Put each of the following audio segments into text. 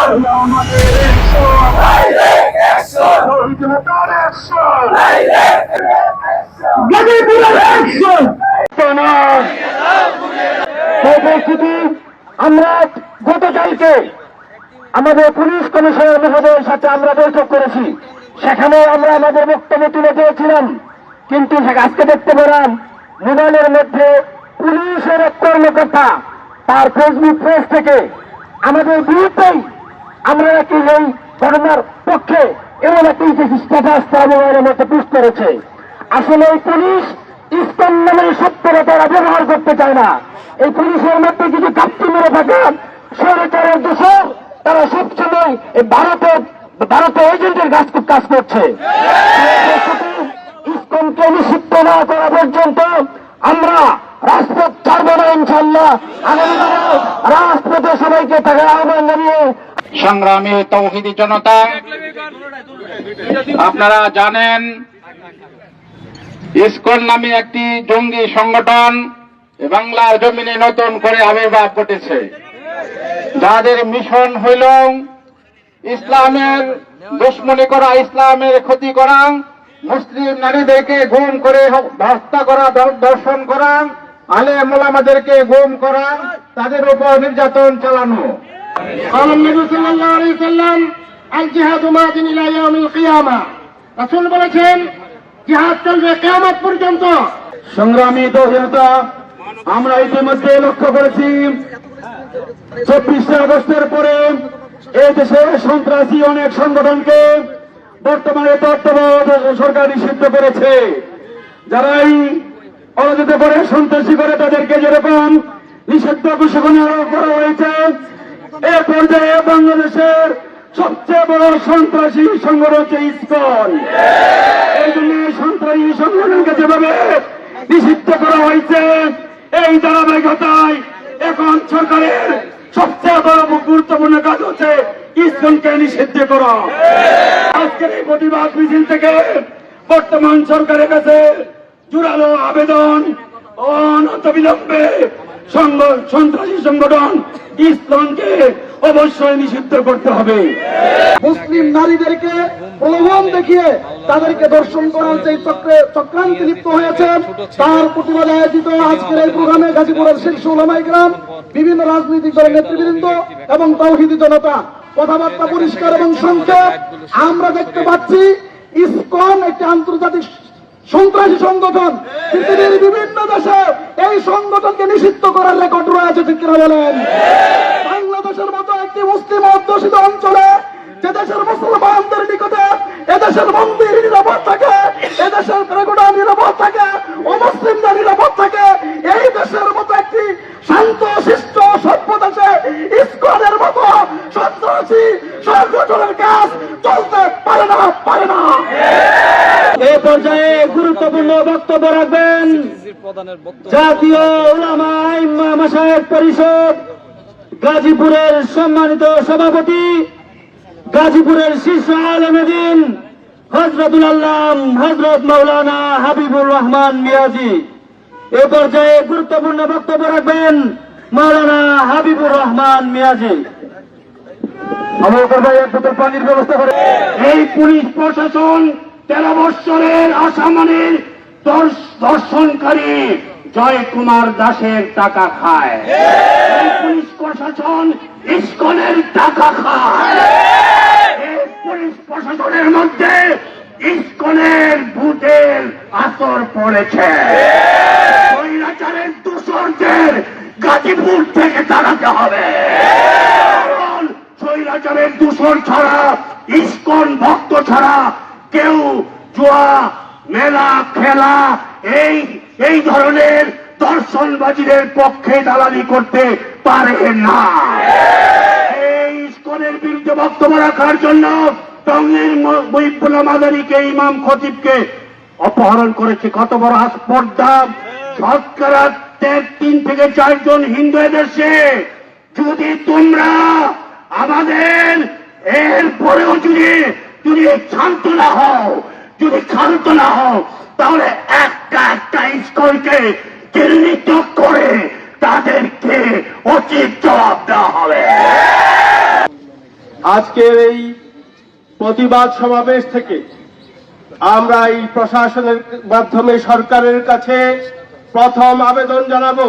আমাদের অ্যাকশন জনতার অ্যাকশন গাজীপুরের অ্যাকশন। উপস্থিতি, আমরা গতকালকে আমাদের পুলিশ কমিশনার মহোদয়ের সাথে আমরা বৈঠক করেছি, সেখানে আমরা আমাদের বক্তব্য তুলে দিয়েছিলাম। কিন্তু আজকে দেখতে পেলাম মোবাইলের মধ্যে পুলিশের এক কর্মকর্তা তার ফেসবুক পেজ থেকে আমাদের বিরুদ্ধেই আমরা নাকি এই ঘটনার পক্ষে এমন একটি স্ট্যাটাস তার মোবাইলের মধ্যে পোস্ট করেছে। আসলে এই পুলিশ ইসকন নামের শব্দটা তারা ব্যবহার করতে চায় না। এই পুলিশের মধ্যে যদি ঘাটতি মেরে থাকে সরকারের দোষর, তারা সবসময় এই ভারতের এজেন্টের কাজ করছে। ইসকনকে নিষিদ্ধ না করা পর্যন্ত আমরা রাজপথ ছাড়বো না ইনশাল্লাহ। আগামীকাল রাজপথে সবাইকে থাকার আহ্বান জানিয়ে সংগ্রামী তৌহিদি জনতা, আপনারা জানেন ইসকন নামে একটি জঙ্গি সংগঠন বাংলার জমিনে নতুন করে আবির্ভাব ঘটেছে, যাদের মিশন হইল ইসলামের দুশ্মনী করা, ইসলামের ক্ষতি করা, মুসলিম নারীদেরকে গুম করে হত্যা করা, দর্শন করা, আলেম ওলামাদেরকে গুম করা, তাদের উপর নির্যাতন চালানো। আল জিহাদু মাদিন ইলা ইয়াউমিল কিয়ামা, রাসূল বলেছেন জিহাদ চলবে কিয়ামত পর্যন্ত। সংগ্রামী জনতা, আমরা ইতিমধ্যে লক্ষ্য করেছি 24 আগস্টের পরে এই দেশে সন্ত্রাসী অনেক সংগঠনকে বর্তমানে তত্ত্বাবধায়ক সরকার নিষিদ্ধ করেছে। যারাই অরাজকতা করে, সন্ত্রাসী করে, তাদেরকে যেরকম নিষিদ্ধ ঘোষণা করা হয়েছে, এ পর্যায়ে বাংলাদেশের সবচেয়ে বড় সন্ত্রাসী সংগঠন হচ্ছে ইসকন। এই জন্য সন্ত্রাসী সংগঠনকে যেভাবে নিষিদ্ধ করা হয়েছে, এই ধারাবাহিকতায় এখন সরকারের সবচেয়ে বড় গুরুত্বপূর্ণ কাজ হচ্ছে ইসকনকে নিষিদ্ধ করা। আজকের এই প্রতিবাদ মিছিল থেকে বর্তমান সরকারের কাছে জোরালো আবেদন, অনতিবিলম্বে সন্ত্রাসী সংগঠন ইসকনকে অবশ্যই নিষিদ্ধ করতে হবে। মুসলিম নারীদেরকে প্রলোভন দেখিয়ে তাদেরকে দর্শন করার যে চক্রান্তে লিপ্ত হয়েছে, তার প্রতিবাদে আয়োজিত আজকের এই প্রোগ্রামে গাজীপুরের শীর্ষ উলামায়ে কেরাম, বিভিন্ন রাজনৈতিক দলের নেতৃবৃন্দ এবং তাওহীদি জনতা কথাবার্তা পরিষ্কার এবং সংক্ষেপ। আমরা দেখতে পাচ্ছি ইসকন একটি আন্তর্জাতিক সন্ত্রাসী সংগঠন, পৃথিবীর বিভিন্ন দেশে এই সংগঠনকে নিষিদ্ধ করার রেকর্ড রয়েছে, ঠিক কিনা বলেন? বাংলাদেশের মতো একটি মুসলিম অধ্যুষিত অঞ্চলে, যে দেশের মুসলমানদের নিকটে এদেশের মন্দির নিরাপদ থাকে, এদেশের প্রেগোডা নিরাপদ থাকে, অমুসলিমরা নিরাপদ থাকে, এই দেশের মতো একটি শান্ত শিষ্ট সভ্য দেশে ইসকনের মতো সন্ত্রাসী সংগঠনের কাজ চলতে পারে না। এই পর্যায়ে গুরুত্বপূর্ণ বক্তব্য রাখবেন জাতীয় উলামা ইমাম মাশায়েখ পরিষদ গাজীপুরের সম্মানিত সভাপতি, গাজীপুরের শীর্ষ আলেমে দ্বীন হযরতুল আল্লাম হযরত মাওলানা হাবিবুর রহমান মিয়াজি। এ পর্যায়ে গুরুত্বপূর্ণ বক্তব্য রাখবেন মাওলানা হাবিবুর রহমান মিয়াজি। আমার ভাই এক বোতল পানির ব্যবস্থা করে। এই পুলিশ প্রশাসন 13 বৎসরের আসামির দর্শনকারী জয় কুমার দাসের টাকা খায়। এই পুলিশ প্রশাসন ইসকনের টাকা খায়। এই পুলিশ প্রশাসনের মধ্যে ইসকনের ভূতের আসর পড়েছে। স্বৈরাচারের দোসরদের গাজীপুর থেকে তাড়াতে হবে। কারণ স্বৈরাচারের দোসর ছাড়া, ইসকন ভক্ত ছাড়া কেউ জুয়া, মেলা, খেলা, এই ধরনের দর্শনবাজিদের পক্ষে দালালি করতে পারে না। এই ইসকনের বিরুদ্ধে বক্তব্য রাখার জন্য টঙ্গীর মহিবুল্লাহ মাদারীকে, ইমাম খতিবকে অপহরণ করেছে। কত বড় স্পর্ধা! শতকরা 3 থেকে 4 জন হিন্দু এদেশে। যদি তোমরা আমাদের এরপরেও যদি শান্ত না হও, তাহলে একটা ইসকনকে চিহ্নিত করে তাদেরকে উচিত জবাব দেওয়া হবে। আজকের এই প্রতিবাদ সমাবেশ থেকে আমরা এই প্রশাসনের মাধ্যমে সরকারের কাছে প্রথম আবেদন জানাবো,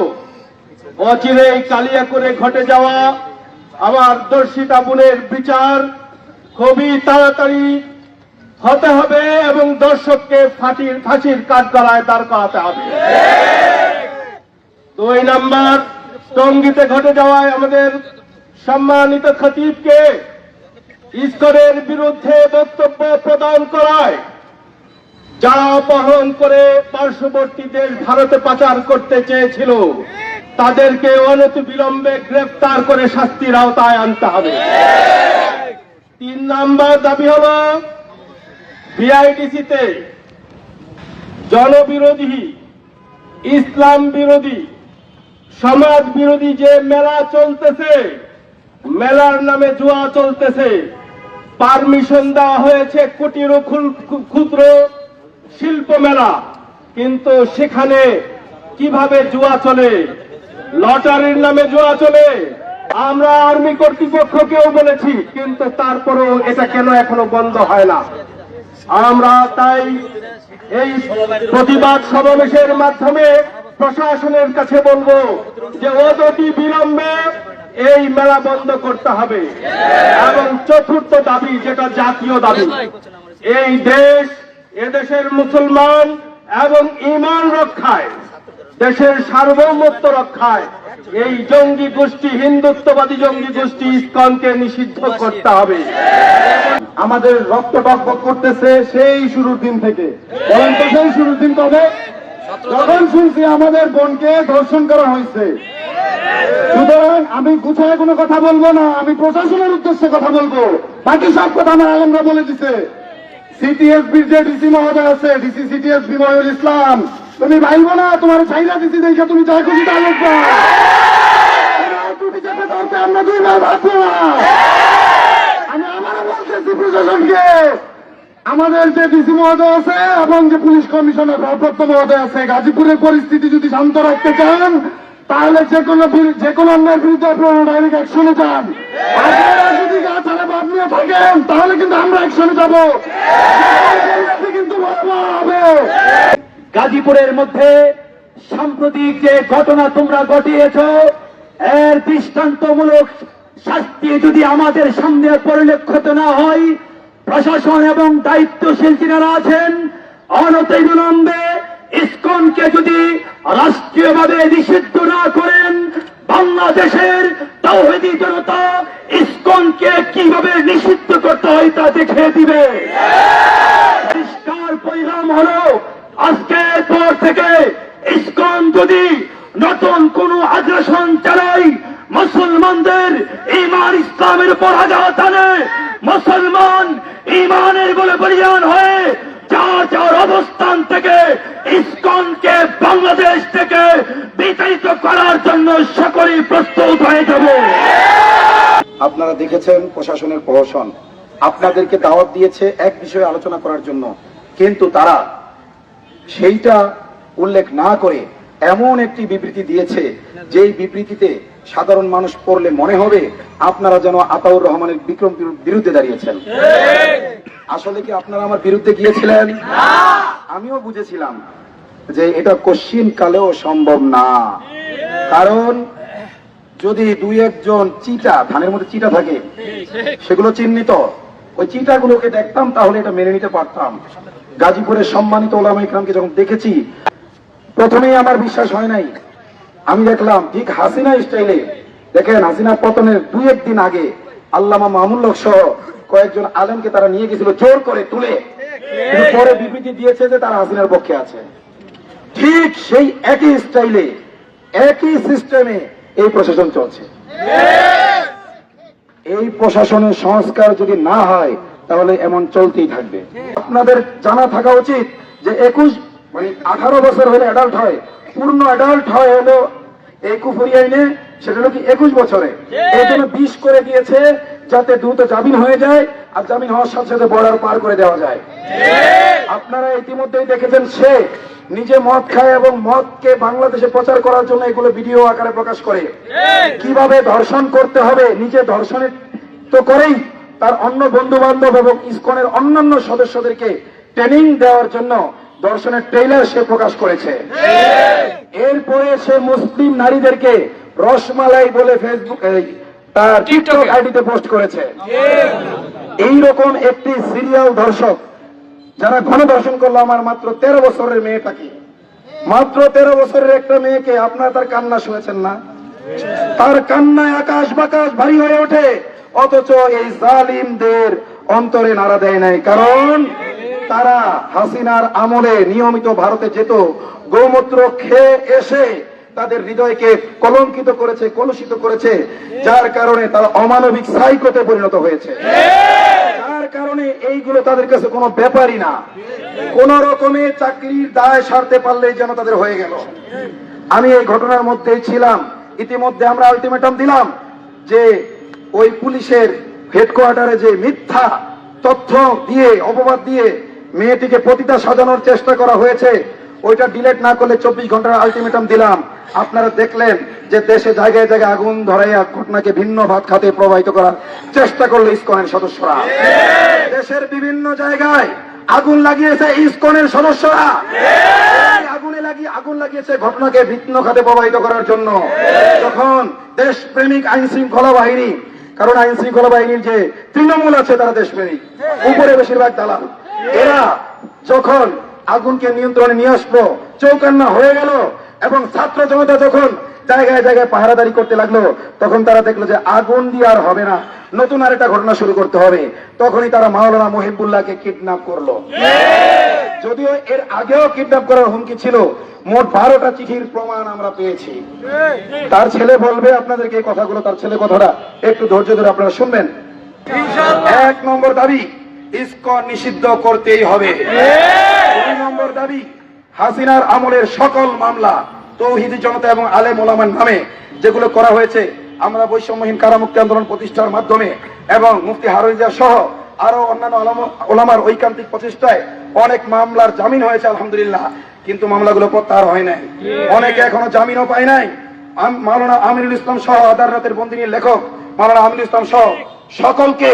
অচিরেই কালিয়াকৈরে ঘটে যাওয়া আমার দর্শিতা বোনের বিচার খুবই তাড়াতাড়ি হতে হবে এবং দর্শককে ফাঁসির কাঠগড়ায় দাঁড় করাতে হবে। 2 নাম্বার, টঙ্গীতে ঘটে যাওয়ায় আমাদের সম্মানিত খতিবকে ইসকনের বিরুদ্ধে বক্তব্য প্রদান করায় যারা অপহরণ করে পার্শ্ববর্তী দেশ ভারতে পাচার করতে চেয়েছিল তাদেরকে অনতিবিলম্বে গ্রেফতার করে শাস্তির আওতায় আনতে হবে। 3 নাম্বার দাবি হল বিআইডিসিতে জনবিরোধী, ইসলাম বিরোধী, সমাজ বিরোধী যে মেলা চলতেছে, মেলার নামে জুয়া চলতেছে, পারমিশন দেওয়া হয়েছে কুটির ও ক্ষুদ্র শিল্প মেলা, কিন্তু সেখানে কিভাবে জুয়া চলে, লটারির নামে জুয়া চলে। আমরা আর্মি কর্তৃপক্ষকেও বলেছি, কিন্তু তারপরেও এটা কেন এখনো বন্ধ হয় না। আমরা তাই এই প্রতিবাদ সমাবেশের মাধ্যমে প্রশাসনের কাছে বলবো যে অনতি বিলম্বে এই মেলা বন্ধ করতে হবে। এবং চতুর্থ দাবি, যেটা জাতীয় দাবি, এই দেশ, এদেশের মুসলমান এবং ঈমান রক্ষায়, দেশের সার্বভৌমত্ব রক্ষায় এই জঙ্গি গোষ্ঠী, হিন্দুত্ববাদী জঙ্গি গোষ্ঠী ইসকনকে নিষিদ্ধ করতে হবে। আমাদের রক্ত টকবক করতেছে সেই শুরুর দিন থেকে। বলেন তো সেই শুরুর দিন কবে? যখন শুনছি আমাদের বোনকে ধর্ষণ করা হয়েছে। সুতরাং আমি গুছায় কোনো কথা বলবো না, আমি প্রশাসনের উদ্দেশ্যে কথা বলবো। বাকি সব কথা আমার আলমরা বলে দিছে। সিটিএসবির যে ডিসি মহোদয় আছে, ডিসি সিটিএসবি মহিউল ইসলাম, তুমি ভাইবো না, তোমার চাইনা দিছি দেখে তুমি যা খুশি তা লিখবা। টুটি চেপে ধরতে আমরা 2 বার ভাববো না। আমি আমারও বলতেছি প্রশাসনকে, আমাদের যে ডিসি মহোদয় আছে এবং যে পুলিশ কমিশনার ভারপ্রাপ্ত মহোদয় আছে, গাজীপুরের পরিস্থিতি যদি শান্ত রাখতে চান তাহলে যে কোনো অন্যায়ের বিরুদ্ধে আপনারা ডাইরেক্ট অ্যাকশনে যান। আপনারা যদি গা ছাড়া ভাব নিয়ে থাকেন তাহলে কিন্তু আমরা অ্যাকশনে যাবো, কিন্তু হবে। গাজীপুরের মধ্যে সাম্প্রতিক যে ঘটনা তোমরা ঘটিয়েছ, এর দৃষ্টান্তমূলক শাস্তি যদি আমাদের সামনে পরিলক্ষিত না হয়, প্রশাসন এবং দায়িত্বশীল যারা আছেন অনতিবিলম্বে ইসকনকে যদি রাষ্ট্রীয়ভাবে নিষিদ্ধ না করেন, বাংলাদেশের তাওহীদি জনতা ইসকনকে কিভাবে নিষিদ্ধ করতে হয় তা দেখিয়ে দিবে। পরিষ্কার পরিণাম হলো, আজকের পর থেকে ইসকন যদি নতুন কোন আগ্রাসন চালায়, মুসলমানদের ঈমান ইসলামের উপর আঘাত আনে, মুসলমান ঈমানের বলে বলিয়ান হয়ে যার অবস্থান থেকে ইসকনকে বাংলাদেশ থেকে বিতাড়িত করার জন্য সকলেই প্রস্তুত হয়ে যাব। আপনারা দেখেছেন প্রশাসনের প্রহসন আপনাদেরকে দাওয়াত দিয়েছে এক বিষয়ে আলোচনা করার জন্য, কিন্তু তারা সেইটা উল্লেখ না করে এমন একটি বিবৃতি দিয়েছে যেই বিবৃতিতে সাধারণ মানুষ পড়লে মনে হবে আপনারা যেন আতাউর রহমানের বিক্রম বিরুদ্ধে দাঁড়িয়েছেন। আসলে কি আপনারা আমার বিরুদ্ধে গিয়েছিলেন? আমিও বুঝেছিলাম যে এটা কশ্চিন কালেও সম্ভব না, কারণ যদি 2-1 জন চিটা, ধানের মধ্যে চিটা থাকে, সেগুলো চিহ্নিত, ওই চিটাগুলোকে দেখতাম তাহলে এটা মেনে নিতে পারতাম। গাজীপুরের সম্মানিত ওলামা ইকরামকে যখন দেখেছি, প্রথমেই আমার বিশ্বাস হয় নাই। আমি দেখলাম ঠিক হাসিনা স্টাইলে, দেখেন হাসিনা পতনের 2-1 দিন আগে আল্লামা মামুনুল হক সহ কয়েকজন আলেমকে তারা নিয়ে গেছিল জোর করে তুলে, কিন্তু পরে বিবৃতি দিয়েছে যে তারা হাসিনার পক্ষে আছে। ঠিক সেই একই স্টাইলে, একই সিস্টেমে এই প্রশাসন চলছে। এই প্রশাসনের সংস্কার যদি না হয় তাহলে এমন চলতেই থাকবে। আপনাদের জানা থাকা উচিত যে 18 বছর হলে অ্যাডাল্ট হয়, পূর্ণ অ্যাডাল্ট হয় হলো এই কুফরি আইনে, সেটা হলো কি 21 বছরে। এই জন্য 20 করে দিয়েছে যাতে দ্রুত জামিন হয়ে যায়, আর জামিন হওয়ার সাথে সাথে বর্ডার পার করে দেওয়া যায়। আপনারা ইতিমধ্যেই দেখেছেন সে নিজে মদ খায় এবং মদকে বাংলাদেশে প্রচার করার জন্য এগুলো ভিডিও আকারে প্রকাশ করে। কিভাবে ধর্ষণ করতে হবে নিজে ধর্ষণের তো করেই, তার অন্য বন্ধু বান্ধব এবং ইসকনের অন্যান্য সদস্যদেরকে ট্রেনিং দেওয়ার জন্য দর্শনের ট্রেইলার সে প্রকাশ করেছে। এরপরে সে মুসলিম নারীদেরকে রসমালাই বলে ফেসবুক তার টিকটক আইডিতে পোস্ট করেছে। এইরকম একটি সিরিয়াল ধর্ষক যারা গণধর্ষণ করলো আমার মাত্র 13 বছরের মেয়েটাকে, মাত্র 13 বছরের একটা মেয়েকে, আপনারা তার কান্না শুনেছেন না? তার কান্নায় আকাশ বাতাস ভারী হয়ে ওঠে, অথচ এই জালিমদের অন্তরে নাড়া দেয় নাই। কারণ তারা হাসিনার আমলে নিয়মিত ভারতে যেত, গোমূত্র খেয়ে এসে তাদের হৃদয়কে কলঙ্কিত করেছে, কলুষিত করেছে, যার কারণে তারা অমানবিক সাইকোতে পরিণত হয়েছে। যার কারণে এইগুলো তাদের কাছে কোনো ব্যাপারই না। কোন রকমে চাকরির দায় সারতে পারলেই যেন তাদের হয়ে গেল। আমি এই ঘটনার মধ্যেই ছিলাম। ইতিমধ্যে আমরা আলটিমেটাম দিলাম যে ওই পুলিশের হেডকোয়ার্টারে যে মিথ্যা তথ্য দিয়ে, অপবাদ দিয়ে মেয়েটিকে পতিতা সাজানোর চেষ্টা করা হয়েছে, ওইটা ডিলেট না করলে 24 ঘন্টার আলটিমেটাম দিলাম। আপনারা দেখলেন যে দেশে জায়গায় জায়গায় আগুন ধরাইয়া ঘটনাকে ভিন্ন ভাত খাতে প্রবাহিত করার চেষ্টা করলো ইসকনের সদস্যরা। দেশের বিভিন্ন জায়গায় আগুন লাগিয়েছে ইসকনের সদস্যরা। আগুন লাগিয়েছে ঘটনাকে ভিন্ন খাতে প্রবাহিত করার জন্য। যখন দেশপ্রেমিক আইন শৃঙ্খলা বাহিনী, কারণ আইন শৃঙ্খলা বাহিনীর যে তৃণমূল আছে তারা দেশপ্রেমিক, উপরে বেশিরভাগ দালাল, এরা যখন আগুনকে নিয়ন্ত্রণে নিয়ে আসলো, চৌকান্না হয়ে গেল এবং ছাত্র জনতা যখন জায়গায় জায়গায় পাহারাদারি করতে লাগলো, তখন তারা দেখলো যে আগুন দিয়ে আর হবে না, নতুন আর একটা ঘটনা শুরু করতে হবে। তখনই তারা মাওলানা মহিবুল্লাহকে কিডন্যাপ করলো। যদিও এর আগেও কিডন্যাপ করার হুমকি ছিল। মোট 12টা চিঠির প্রমাণ আমরা পেয়েছি। তার ছেলে বলবে আপনাদেরকে এই কথাগুলো, তার ছেলে কথাটা একটু ধৈর্য ধরে আপনারা শুনবেন। 1 নম্বর দাবি, ইসকন নিষিদ্ধ করতেই হবে। 2 নম্বর দাবি, হাসিনার আমলের সকল মামলা তৌহিদি জনতা এবং আলেম ওলামার নামে যেগুলো করা হয়েছে, আমরা বৈষম্যহীন কারামুক্তি আন্দোলন প্রতিষ্ঠার মাধ্যমে এবং মুফতি হারুজা সহ আরো অন্যান্য ওলামার ঐকান্তিক প্রচেষ্টায় অনেক মামলার জামিন হয়েছে আলহামদুলিল্লাহ, কিন্তু মামলাগুলো প্রত্যাহার হয় নাই। অনেকে এখনো জামিনও পায় নাই। মাওলানা আমিরুল ইসলাম সহ আদালতের বন্দিনীর লেখক মাওলানা আমিরুল ইসলাম সহ সকলকে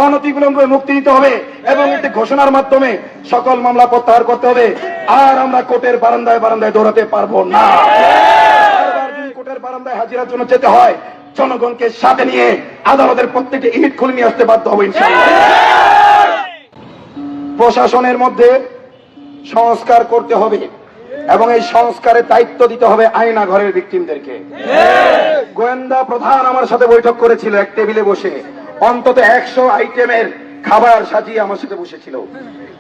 অনতিবিলম্বে মুক্তি দিতে হবে এবং একটি ঘোষণার মাধ্যমে সকল মামলা প্রত্যাহার করতে হবে। আর আমরা কোর্টের বারান্দায় বারান্দায় দৌড়াতে পারবো না। বারবার যদি কোর্টের বারান্দায় হাজিরার জন্য যেতে হয়, জনগণকে সাথে নিয়ে আদালতের প্রত্যেকটি ইট খুলে নিয়ে আসতে বাধ্য হবে ইনশাআল্লাহ। প্রশাসনের মধ্যে সংস্কার করতে হবে এবং এই সংস্কারের দায়িত্ব দিতে হবে আয়না ঘরের ভিকটিমদেরকে। গোয়েন্দা প্রধান আমার সাথে বৈঠক করেছিল, এক টেবিলে বসে অন্তত 100 আইটেমের খাবার সাজিয়ে আমার সাথে বসেছিল।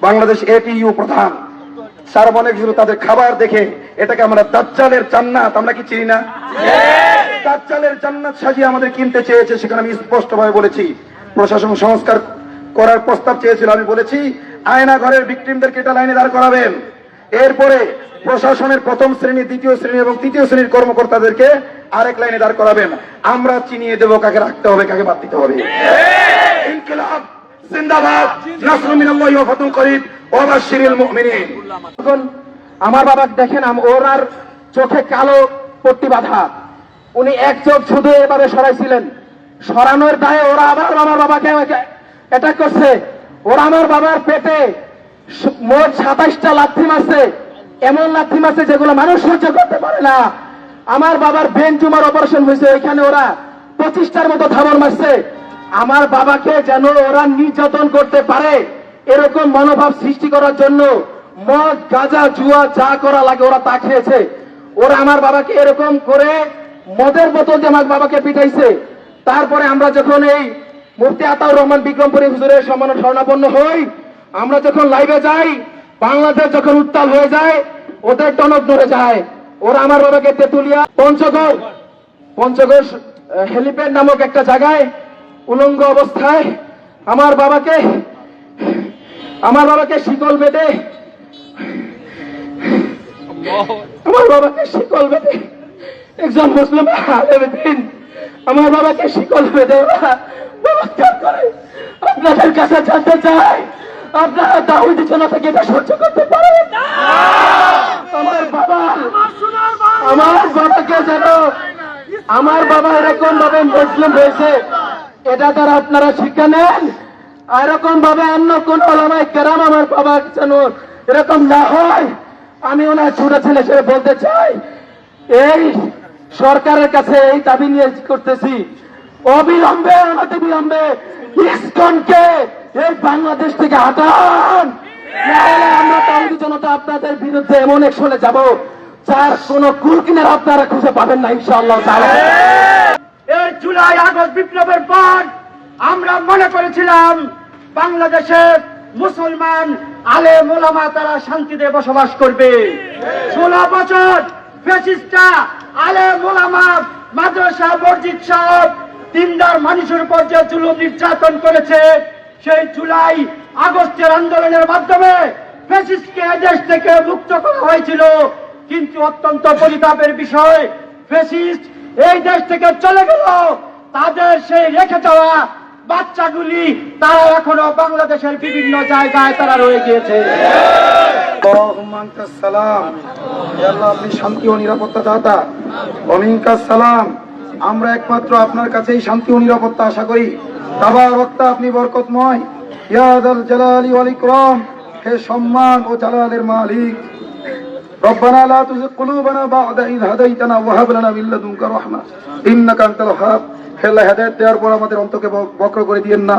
বাংলাদেশ এটিইউ প্রধান স্যার মনে ছিল তাদের খাবার দেখে এটাকে আমরা দাজ্জালের জান্নাত, আমরা কি চিনি না? দাজ্জালের জান্নাত সাজিয়ে আমাদের কিনতে চেয়েছে। সেখানে আমি স্পষ্টভাবে বলেছি প্রশাসন সংস্কার করার প্রস্তাব চেয়েছিল। আমি বলেছি আয়না ঘরের ভিকটিমদেরকে এটা লাইনে দাঁড় করাবেন। এরপরে প্রশাসনের 1ম শ্রেণী, 2য় শ্রেণী এবং 3য় শ্রেণীর কর্মকর্তাদেরকে আরেক লাইনে দাঁড় করাবেন। আমরা চিনিয়ে দেব কাকে রাখতে হবে, কাকে বাদ দিতে হবে। ইনকিলাব জিন্দাবাদ, নাসরুম মিনাল্লাহি ওয়া ফাতুন করিব ওয়া বাশশিরিল মুমিনিন। আমার বাবা দেখেন, ওনার চোখে কালো পট্টি বাঁধা, উনি এক চোখ শুধু এভাবে সরাইছিলেন। সরানোর দায়ে ওরা আবার আমার বাবাকে অ্যাটাক করছে। ওরা আমার বাবার পেটে মোট 27টা লাথি মারছে, এমন লাথি মারছে যেগুলো মানুষ সহ্য করতে পারে না। আমার বাবার ব্রেন টিউমার অপারেশন হয়েছে, এখানে ওরা 25টার মতো থাবর মারছে। আমার বাবাকে যেন ওরা নির্যাতন করতে পারে এরকম মনোভাব সৃষ্টি করার জন্য মদ, গাঁজা, জুয়া যা করা লাগে ওরা তা খেয়েছে। ওরা আমার বাবাকে এরকম করে মদের বোতল দিয়ে আমার বাবাকে পিটাইছে। তারপরে আমরা যখন এই মুফতি আতাউর রহমান বিক্রমপুরী হুজুরের সম্মানে শরণাপন্ন হই, আমরা যখন লাইভে যাই, বাংলাদেশ যখন উত্তাল হয়ে যায়, ওদের টনক নড়ে যায়। ওরা আমার বাবাকে তেতুলিয়া পঞ্চগড় হেলিপ্যাড নামক একটা জায়গায় উলঙ্গ অবস্থায় আমার বাবাকে শিকল বেঁধে একজন মুসলিম আলেম দিন আমার বাবাকে শিকল বেঁধে বলাৎকার করে। আপনাদের কাছে জানতে চাই, আপনারা তাওহীদি জনতা থেকে এটা সহ্য করতে পারেন? আমার বাবাকে যেন, আমার বাবা এরকম ভাবে মুসলিম হয়েছে, এটা দ্বারা আপনারা শিক্ষা নেন এরকম ভাবে অন্য কোন ওলামায়ে কেরাম আমার বাবা যেন এরকম না হয়, আমি ওনার ছোট ছেলে হিসেবে বলতে চাই, এই সরকারের কাছে এই দাবি নিয়ে করতেছি, অবিলম্বে অনতিবিলম্বে ইসকনকে এই বাংলাদেশ থেকে হটান, নাহলে আমরা তাওহীদি জনতা আপনাদের বিরুদ্ধে এমন একশনে যাব যার কোন কুল কিনারা আপনারা খুঁজে পাবেন না ইনশাআল্লাহ তাআলা। এই জুলাই আগস্ট বিপ্লবের পর আমরা মনে করেছিলাম বাংলাদেশের মুসলমান আলেম ওলামা তারা শান্তিতে বসবাস করবে। 16 বছর ফ্যাসিস্টরা আলেম ওলামা মাদ্রাসা মসজিদ সব দিনদার মানুষের উপর যে জুলুম নির্যাতন করেছে, সেই জুলাই আগস্টের আন্দোলনের মাধ্যমে ফ্যাসিস্টকে দেশ থেকে মুক্ত করা হয়েছিল। কিন্তু অত্যন্ত পরিতাপের বিষয়, ফ্যাসিস্ট এই দেশ থেকে চলে গেল, তাদের সেই রেখে যাওয়া বাচ্চাগুলি তারা এখনো বাংলাদেশের বিভিন্ন জায়গায় তারা রয়ে গিয়েছে। আল্লাহুম্মা আনতাস সালাম, হে আল্লাহ আপনি শান্তি ও নিরাপত্তা দাতা। ওয়া মিনকাস সালাম, আমরা একমাত্র আপনার কাছেই শান্তি ও নিরাপত্তা আশা করি। তাবারাকতা, আপনি বরকতময়। ইয়া যাল জালালি ওয়াল ইকরাম, হে সম্মান ও জালালের মালিক। রব্বানা লা তুযিগ কুলুবানা বা'দা ইয হাদাইতানা ওয়া হাব লানা মিন লাদুনকা রাহমা ইন্নাকা আনতাল ওয়াহ্হাব। হে আল্লাহ, হেদায়েত দেওয়ার পর আমাদের অন্তকে বক্র করে দিয়েন না।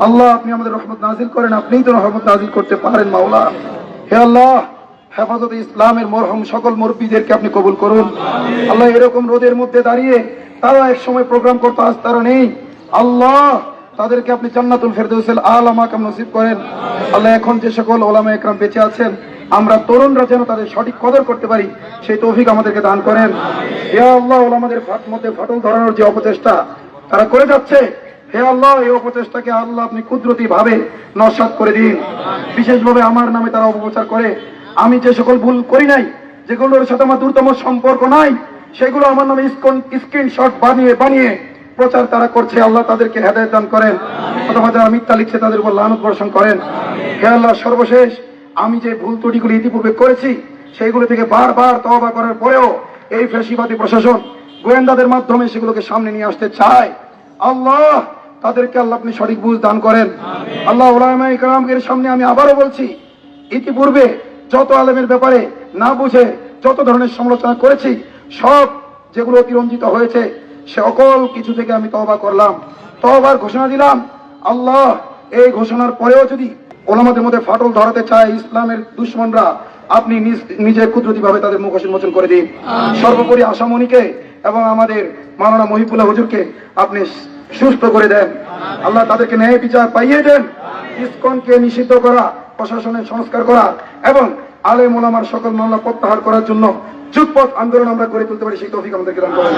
আল্লাহ আপনি আমাদের রহমত নাজিল করেন, আপনিই তো রহমত নাজিল করতে পারেন মাওলা। হে আল্লাহ, হেফাজতে ইসলামের মরহুম সকল মুরব্বীদেরকে আপনি কবুল করুন। আল্লাহ, এরকম রোদের মধ্যে দাঁড়িয়ে তারা এক সময় প্রোগ্রাম করতে, আজ তারা নেই। আল্লাহ, তাদেরকে আপনি জান্নাতুল ফেরদৌসের আলা মাকাম নসিব করেন। আল্লাহ, এখন যে সকল ওলামা একরাম বেঁচে আছেন, আমরা তরুণরা যেন তাদের সঠিক কদর করতে পারি, সেই তৌফিক আমাদেরকে দান করেন। হে আল্লাহ, ওলামাদের মধ্যে ফাটল ধরানোর যে অপচেষ্টা তারা করে যাচ্ছে, হে আল্লাহ এই অপচেষ্টাকে আল্লাহ আপনি কুদরতি ভাবে নস্যাৎ করে দিন। বিশেষভাবে আমার নামে তারা অপপ্রচার করে, আমি যে সকল ভুল করি নাই, যেগুলোর সাথে আমার দূরতম সম্পর্ক নাই, সেগুলো আমার নামে স্ক্রিনশট বানিয়ে প্রচার তারা করছে। আল্লাহ তাদেরকে হেদায়েত দান করেন, অথবা যারা মিথ্যা লিখছে তাদের উপর লানত বর্ষণ করেন। হে আল্লাহ, সর্বশেষ আমি যে ভুল ত্রুটিগুলি ইতিপূর্বে করেছি সেইগুলো থেকে বারবার তওবা করার পরেও এই ফ্যাসিবাদী প্রশাসন গোয়েন্দাদের মাধ্যমে সেগুলোকে সামনে নিয়ে আসতে চায়। আল্লাহ, তাদেরকে আল্লাহ আপনি সঠিক বুঝ দান করেন। আল্লাহ, উলামায়ে কেরামের সামনে আমি আবারও বলছি, ইতিপূর্বে যত আলেমের ব্যাপারে না বুঝে যত ধরনের সমালোচনা করেছি, সব যেগুলো অতিরঞ্জিত হয়েছে সকল কিছু থেকে আমি তওবা করলাম, তওবার ঘোষণা দিলাম। আল্লাহ, এই ঘোষণার পরেও যদি ওলামাদের মধ্যে ফাটল ধরাতে চায় ইসলামের দুশমনরা, আপনি নিজে কুদরতি ভাবে তাদের মুখ উন্মোচন করে দিন। সর্বোপরি আশামণিকে এবং আমাদের মাওলানা মহিবুল্লাহ হুজুরকে আপনি সুস্থ করে দেন। আল্লাহ, তাদেরকে ন্যায় বিচার পাইয়ে দেন। ইসকনকে নিষিদ্ধ করা, প্রশাসনের সংস্কার করা এবং আলেম ওলামার সকল মামলা প্রত্যাহার করার জন্য যুগপৎ আন্দোলন আমরা গড়ে তুলতে পারি, সেই তৌফিক আমাদেরকে দান করেন।